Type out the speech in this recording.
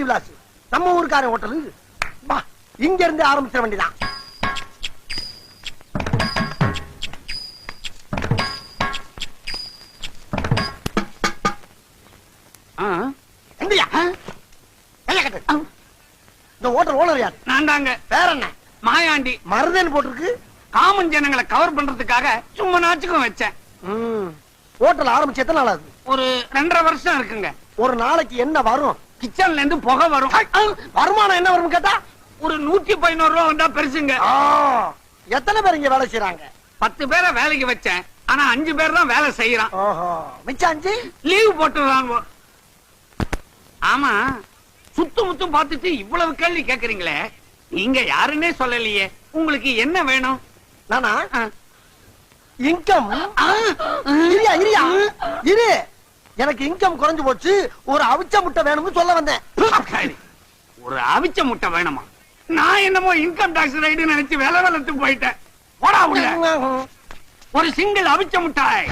விலாஸ் நம்ம ஊருக்காரன் ஹோட்டலு. இங்க இருந்து ஆரம்பிச்சிட வேண்டியதான். இந்த ஹோட்டல் ஓனர் யார்? நான் தாங்க. வேற என்ன? மாயாண்டி. மருதன் போட்டிருக்கு. காமன் ஜனங்களை கவர் பண்றதுக்காக சும்மா நாச்சுக்கும் வச்சேன். ஹோட்டல் ஆரம்பிச்சு எத்தனை நாள் ஆகுது? ஒரு 2.5 வருஷம் இருக்குங்க. ஒரு நாளைக்கு என்ன வரும்? கிச்சன்ல இருந்து புகை வரும். வருமானம் என்ன வரும் கேட்டா ஒரு 111 ரூபா வந்தா பெருசுங்க. எத்தனை பேர் இங்க வேலை செய்யறாங்க? 10 பேரை வேலைக்கு வச்சேன். ஆனா 5 பேர் தான் வேலை செய்யறான். மிச்சம் 5 லீவ் போட்டுறாங்க. ஆமா, சுத்து முத்தும் பார்த்துட்டு இவ்வளவு கேள்வி கேக்குறீங்களே, நீங்க யாருன்னே சொல்லலையே. உங்களுக்கு என்ன வேணும்? நானா இன்கம். இரு, எனக்கு இன்கம் குறைஞ்சு போச்சு, ஒரு அவிச்ச முட்டை வேணும்னு சொல்ல வந்தேன். ஒரு அவிச்ச முட்டை வேணுமா? நான் என்னமோ இன்கம் டாக்ஸ் ரைடு நினைச்சு வேலை வளர்த்து போயிட்டேன். போடா உள்ள. ஒரு சிங்கிள் அவிச்ச முட்டாய்.